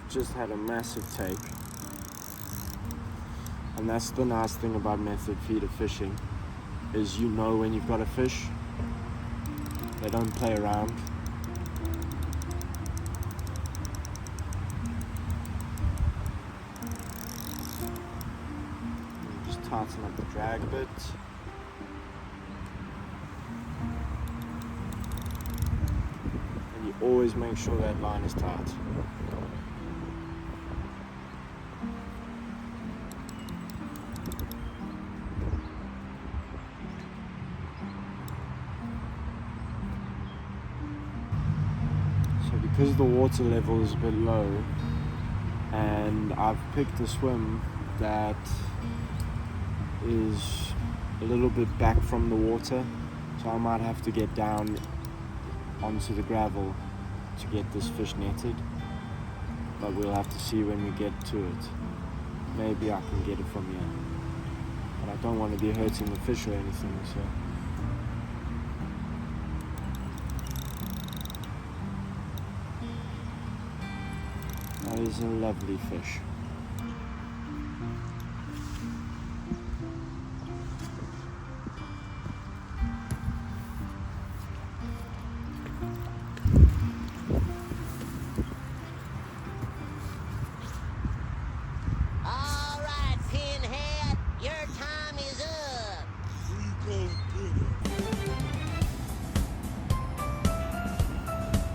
just had a massive take. And that's the nice thing about method feeder fishing, is you know when you've got a fish. They don't play around. Just tighten up the drag a bit. And you always make sure that line is tight. Because the water level is a bit low, and I've picked a swim that is a little bit back from the water, so I might have to get down onto the gravel to get this fish netted, but we'll have to see when we get to it. Maybe I can get it from here, but I don't want to be hurting the fish or anything, so that is a lovely fish. All right, Pinhead, your time is up.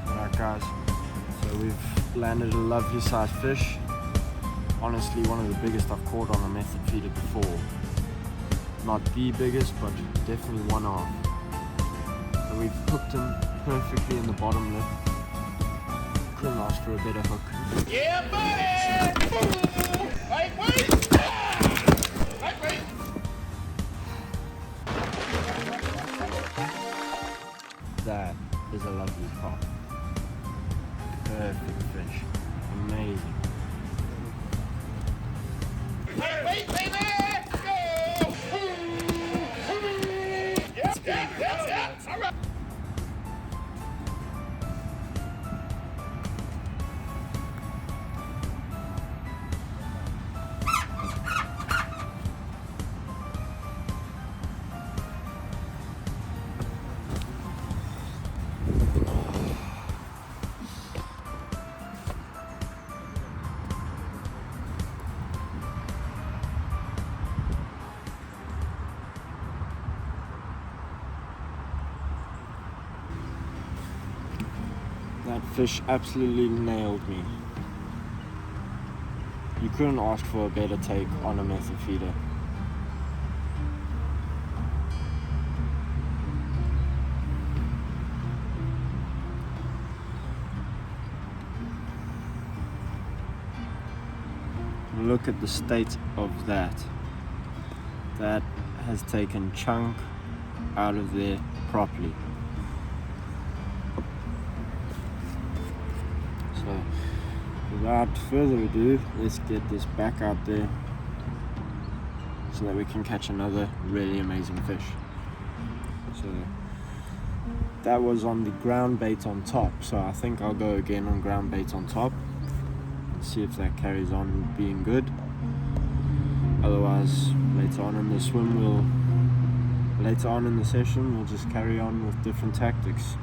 Alright guys, so we've landed a lovely sized fish. Honestly, one of the biggest I've caught on a method feeder before. Not the biggest, but definitely one of. So we've hooked him perfectly in the bottom lip. Couldn't ask for a better hook. Yeah, buddy! Wait! That is a lovely pop. Perfect fish. Amazing. Wait, baby! Go! Yeah. All right. That fish absolutely nailed me. You couldn't ask for a better take on a method feeder. Look at the state of that. That has taken chunk out of there properly. So without further ado, let's get this back out there so that we can catch another really amazing fish. So that was on the ground bait on top, so I think I'll go again on ground bait on top and see if that carries on being good. Otherwise, later on in the session we'll just carry on with different tactics,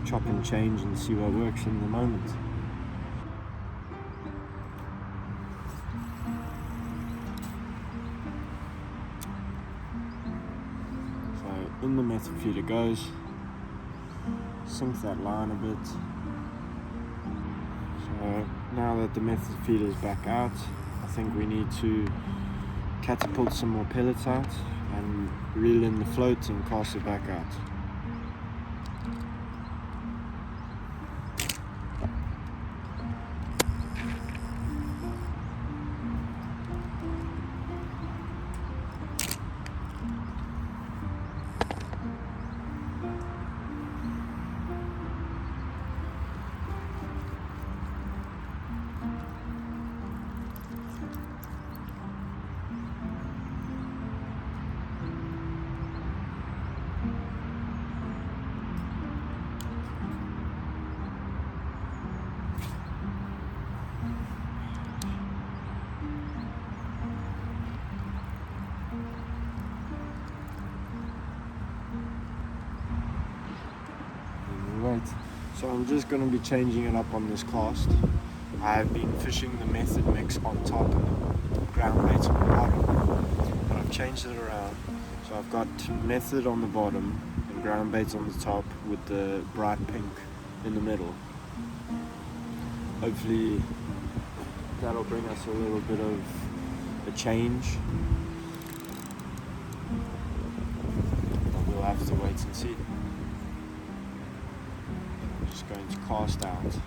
chop and change and see what works in the moment. So in the method feeder goes, sink that line a bit. So now that the method feeder is back out, I think we need to catapult some more pellets out and reel in the float and cast it back out. bait. So I'm just going to be changing it up on this cast. I've been fishing the method mix on top and the ground baits on the bottom, but I've changed it around. So I've got method on the bottom and ground baits on the top with the bright pink in the middle. Hopefully that'll bring us a little bit of a change. But we'll have to wait and see. I'm just going to cast out.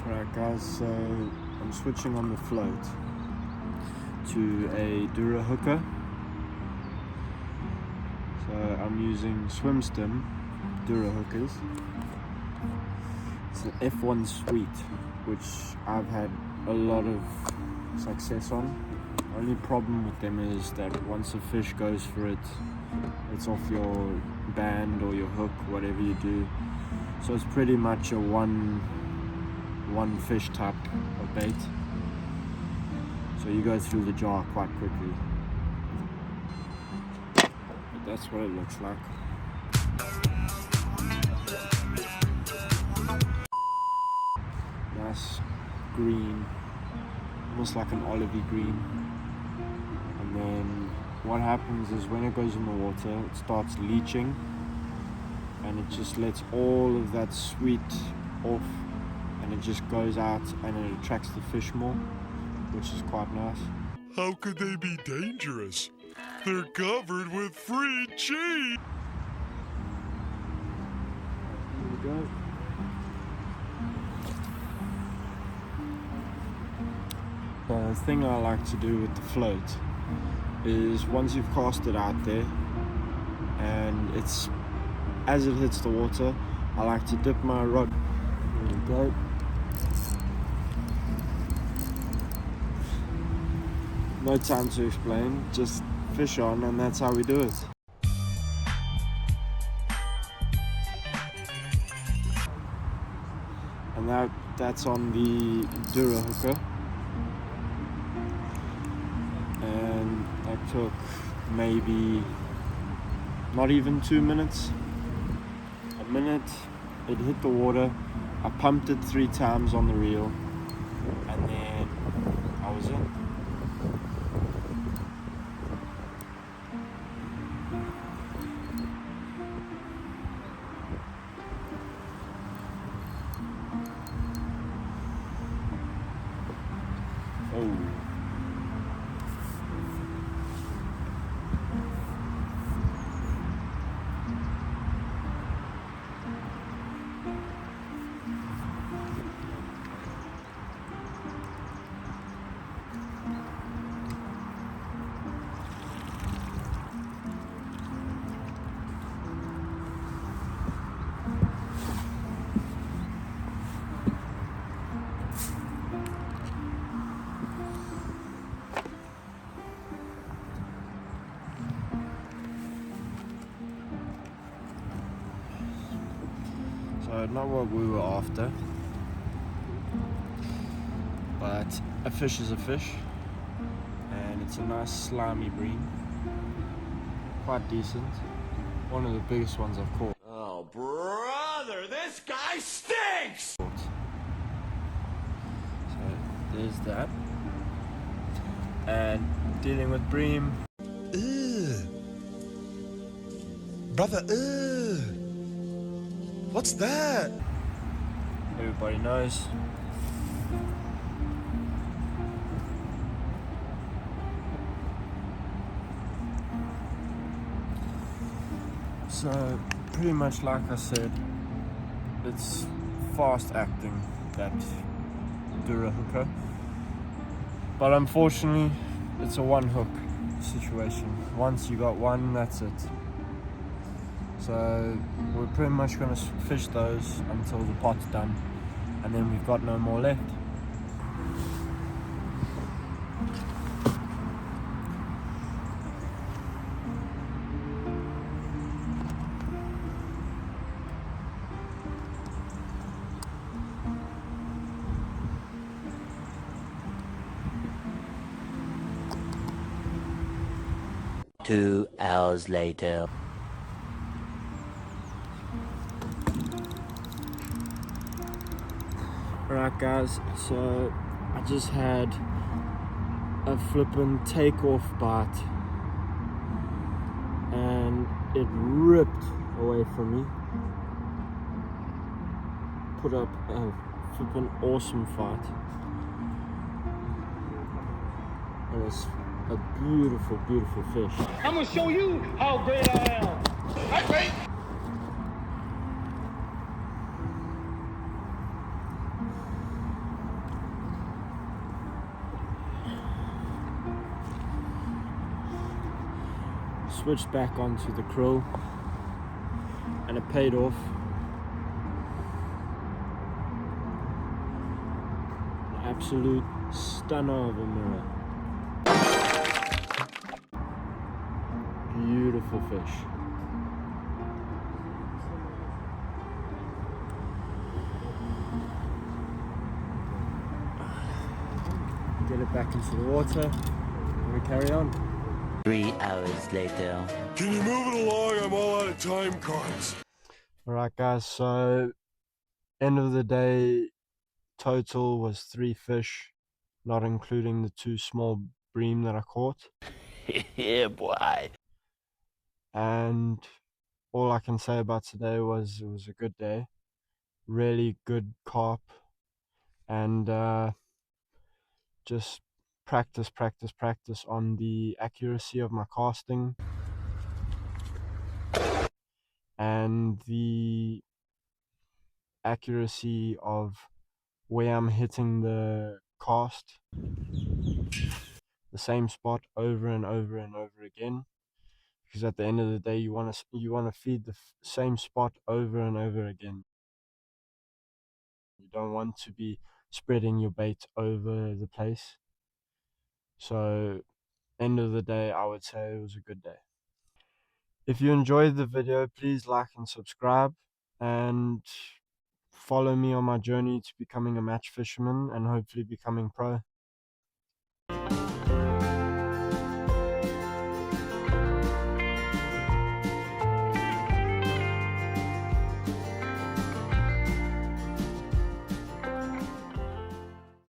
Alright guys, so I'm switching on the float to a Dura hooker. So I'm using Swim Stim Dura hookers. It's an F1 Sweet, which I've had a lot of success on. The only problem with them is that once a fish goes for it, it's off your band or your hook, whatever you do. So it's pretty much a one fish type of bait. So you go through the jar quite quickly. But that's what it looks like. Nice green, almost like an olivey green. And then what happens is when it goes in the water, it starts leaching and it just lets all of that sweet off, and it just goes out and it attracts the fish more, which is quite nice. How could they be dangerous? They're covered with free cheese! Here we go. The thing I like to do with the float is once you've cast it out there and it's as it hits the water, I like to dip my rod. There we go. No time to explain, just fish on, and that's how we do it. And that's on the Dura hooker. And that took maybe not even 2 minutes. A minute, it hit the water. I pumped it 3 times on the reel, and then I was in. Oh. So not what we were after, but a fish is a fish, and it's a nice slimy bream, quite decent, one of the biggest ones I've caught. Oh, brother, this guy stinks! So there's that, and dealing with bream. Ugh. Brother, ugh. What's that? Everybody knows. So pretty much like I said, it's fast acting, that Dura hooker. But unfortunately, it's a one hook situation. Once you got one, that's it. So we're pretty much going to fish those until the pot's done, and then we've got no more left. Two hours later. Alright guys, so I just had a flippin' takeoff bite and it ripped away from me. Put up a flippin' awesome fight. And it's a beautiful, beautiful fish. I'm gonna show you how great I am. That's right. Switched back onto the krill and it paid off. An absolute stunner of a mirror. Beautiful fish. Get it back into the water and we carry on. 3 hours later. Can you move it along? I'm all out of time cards. Alright guys, so end of the day total was 3 fish, not including the 2 small bream that I caught. Yeah, boy. And all I can say about today was it was a good day. Really good carp, and just practice on the accuracy of my casting and the accuracy of where I'm hitting the cast, the same spot over and over and over again, because at the end of the day you want to feed the same spot over and over again. You don't want to be spreading your bait over the place. So end of the day, I would say it was a good day. If you enjoyed the video, please like and subscribe, and follow me on my journey to becoming a match fisherman and hopefully becoming pro.